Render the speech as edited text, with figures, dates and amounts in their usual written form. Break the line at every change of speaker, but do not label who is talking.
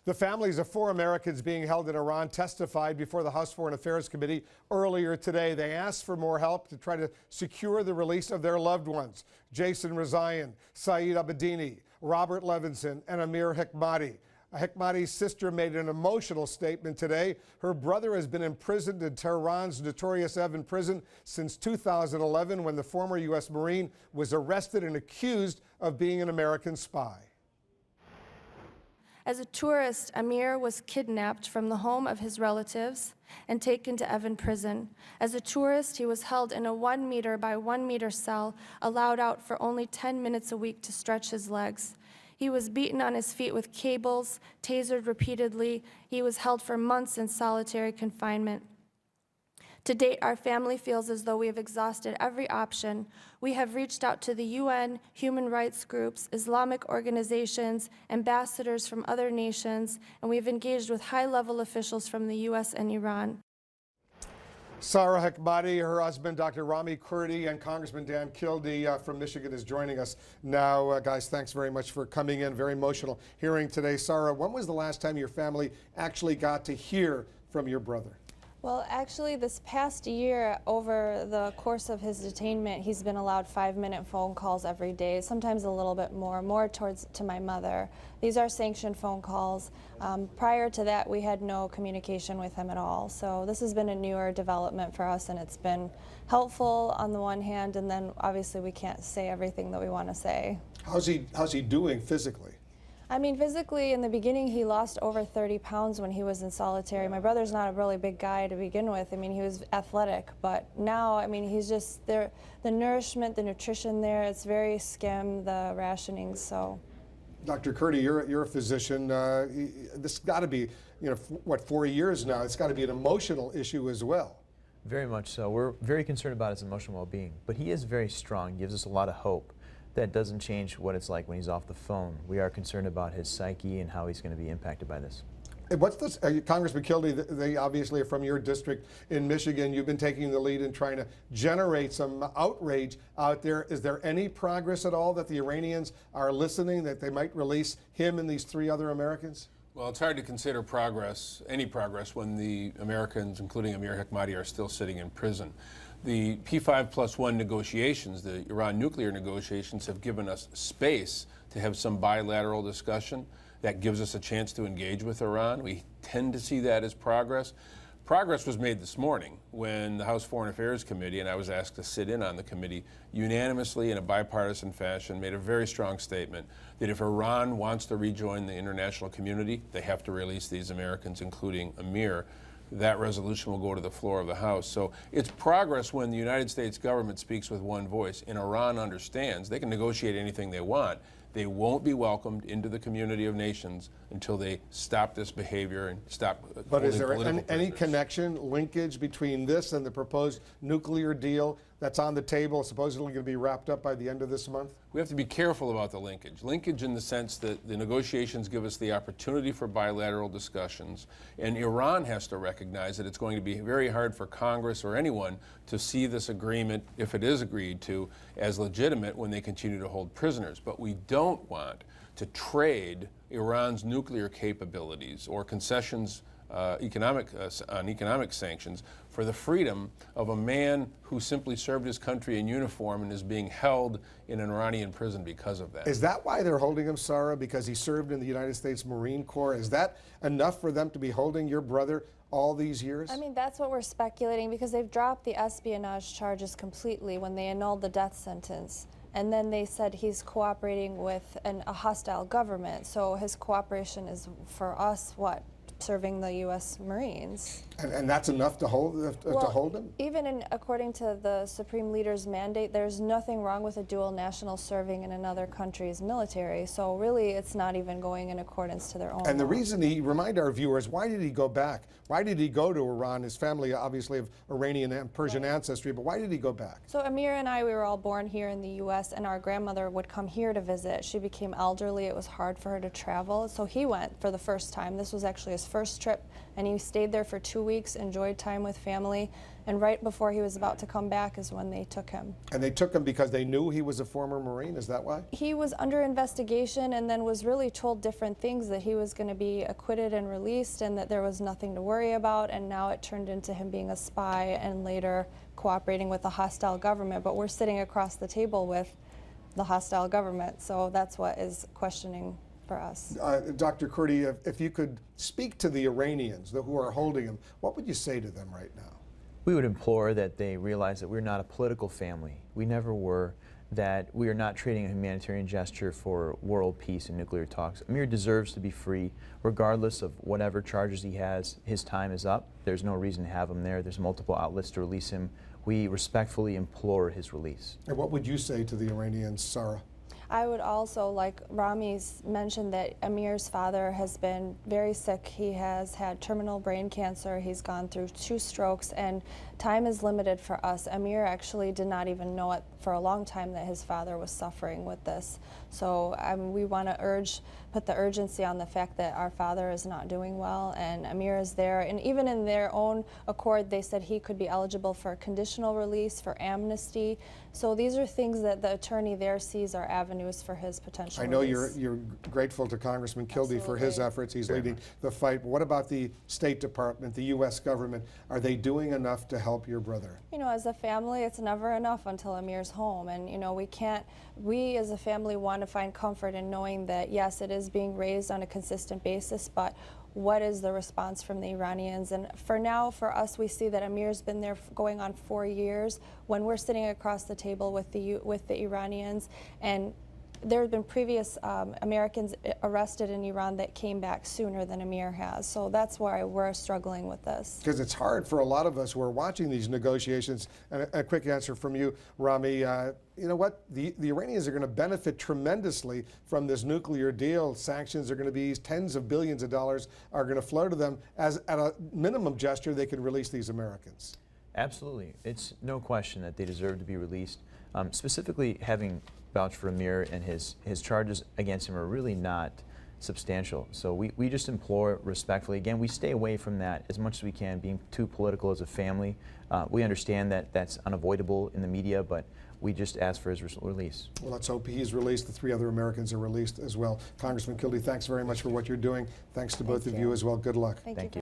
The families of 4 Americans being held in Iran testified before the House Foreign Affairs Committee earlier today. They asked for more help to try to secure the release of their loved ones. Jason Rezaian, Saeed Abedini, Robert Levinson, and Amir Hekmati. Hekmati's sister made an emotional statement today. Her brother has been imprisoned in Tehran's notorious Evin prison since 2011 when the former U.S. Marine was arrested and accused of being an American spy.
As a tourist, Amir was kidnapped from the home of his relatives and taken to Evin prison. As a tourist, he was held in a 1 meter by 1 meter cell, allowed out for only 10 minutes a week to stretch his legs. He was beaten on his feet with cables, tasered repeatedly. He was held for months in solitary confinement. To date, our family feels as though we have exhausted every option. We have reached out to the UN, human rights groups, Islamic organizations, ambassadors from other nations, and we've engaged with high-level officials from the US and Iran.
Sarah Hekmati, her husband, Dr. Rami Kurdi, and Congressman Dan Kildee from Michigan is joining us now. Guys, thanks very much for coming in. Very emotional hearing today. Sarah, when was the last time your family actually got to hear from your brother?
Well, actually, this past year, over the course of his detainment, he's been allowed 5-minute phone calls every day, sometimes a little bit more to my mother. These are sanctioned phone calls. Prior to that, we had no communication with him at all. So this has been a newer development for us, and it's been helpful on the one hand, and then obviously we can't say everything that we want to say.
How's he doing physically?
I mean, physically, in the beginning, he lost over 30 pounds when he was in solitary. My brother's not a really big guy to begin with. I mean, he was athletic, but now, I mean, he's just there. The nourishment, the nutrition there, it's very skim, the rationing, so.
Dr. Kurdi, you're a physician. This got to be, what, 4 years now? It's got to be an emotional issue as well.
Very much so. We're very concerned about his emotional well-being, but he is very strong, gives us a lot of hope. That doesn't change what it's like when he's off the phone. We are concerned about his psyche and how he's going to be impacted by this.
Hey, what's this, Congressman Kildee, they obviously are from your district in Michigan. You've been taking the lead in trying to generate some outrage out there. Is there any progress at all that the Iranians are listening, that they might release him and these 3 other Americans?
Well, it's hard to consider progress, any progress, when the Americans, including Amir Hekmati, are still sitting in prison. The P5+1 negotiations, the Iran nuclear negotiations, have given us space to have some bilateral discussion. That gives us a chance to engage with Iran. We tend to see that as progress. Progress was made this morning when the House Foreign Affairs Committee, and I was asked to sit in on the committee, unanimously in a bipartisan fashion made a very strong statement that if Iran wants to rejoin the international community, they have to release these Americans, including Amir. That resolution will go to the floor of the House. So it's progress when the United States government speaks with one voice, and Iran understands they can negotiate anything they want. They won't be welcomed into the community of nations until they stop this behavior and stop
But is there
political
any
prisoners.
connection, linkage between this and the proposed nuclear deal that's on the table, supposedly going to be wrapped up by the end of this month?
We have to be careful about the linkage. Linkage in the sense that the negotiations give us the opportunity for bilateral discussions, and Iran has to recognize that it's going to be very hard for Congress or anyone to see this agreement, if it is agreed to, as legitimate when they continue to hold prisoners. But we don't want to trade Iran's nuclear capabilities or concessions on economic sanctions for the freedom of a man who simply served his country in uniform and is being held in an Iranian prison because of that.
Is that why they're holding him, Sarah? Because he served in the United States Marine Corps? Is that enough for them to be holding your brother all these years?
I mean, that's what we're speculating, because they've dropped the espionage charges completely when they annulled the death sentence. And then they said he's cooperating with a hostile government. So his cooperation is, for us, what? Serving the U.S. Marines.
And that's enough to hold him?
Even according to the Supreme Leader's mandate, there's nothing wrong with a dual national serving in another country's military. So really, it's not even going in accordance to their own
And the
law.
reason remind our viewers, why did he go back? Why did he go to Iran? His family obviously of Iranian and Persian ancestry, but why did he go back?
So Amir and I, we were all born here in the U.S., and our grandmother would come here to visit. She became elderly. It was hard for her to travel. So he went for the first time. This was actually his first trip, and he stayed there for 2 weeks, enjoyed time with family, and right before he was about to come back is when they took him.
And they took him because they knew he was a former Marine, is that why?
He was under investigation and then was really told different things, that he was going to be acquitted and released and that there was nothing to worry about, and now it turned into him being a spy and later cooperating with a hostile government. But we're sitting across the table with the hostile government, so that's what is questioning for us.
Dr. Kurdi, if you could speak to the Iranians who are holding him, what would you say to them right now?
We would implore that they realize that we're not a political family. We never were. That we are not trading a humanitarian gesture for world peace and nuclear talks. Amir deserves to be free, regardless of whatever charges he has. His time is up. There's no reason to have him there. There's multiple outlets to release him. We respectfully implore his release.
And what would you say to the Iranians, Sarah?
I would also, like Rami's mentioned, that Amir's father has been very sick. He has had terminal brain cancer. He's gone through 2 strokes, and time is limited for us. Amir actually did not even know it for a long time that his father was suffering with this. So we want to put the urgency on the fact that our father is not doing well, and Amir is there. And even in their own accord, they said he could be eligible for conditional release, for amnesty. So these are things that the attorney there sees are avenues for his potential
I know
release.
you're grateful to Congressman Kildee for his
Absolutely.
efforts. He's leading the fight. But what about the State Department, the U.S. government? Are they doing enough to help your brother?
You know, as a family, it's never enough until Amir's home. And, you know, we as a family want to find comfort in knowing that, yes, it is being raised on a consistent basis, but what is the response from the Iranians? And for now, for us, we see that Amir's been there going on 4 years. When we're sitting across the table with the Iranians, and there have been previous Americans arrested in Iran that came back sooner than Amir has. So that's why we're struggling with this.
Because it's hard for a lot of us who are watching these negotiations. And a quick answer from you, Rami. You know what? The Iranians are going to benefit tremendously from this nuclear deal. Sanctions are going to be tens of billions of dollars are going to flow to them. As at a minimum gesture, they can release these Americans.
Absolutely. It's no question that they deserve to be released. Specifically, having vouched for Amir, and his charges against him are really not substantial. So we just implore respectfully. Again, we stay away from that as much as we can, being too political as a family. We understand that that's unavoidable in the media, but we just ask for his release.
Well, let's hope he's released. The 3 other Americans are released as well. Congressman Kildee, thanks very much for what you're doing. Thanks to both of you as well. Good luck.
Thank
Thank
you.
you.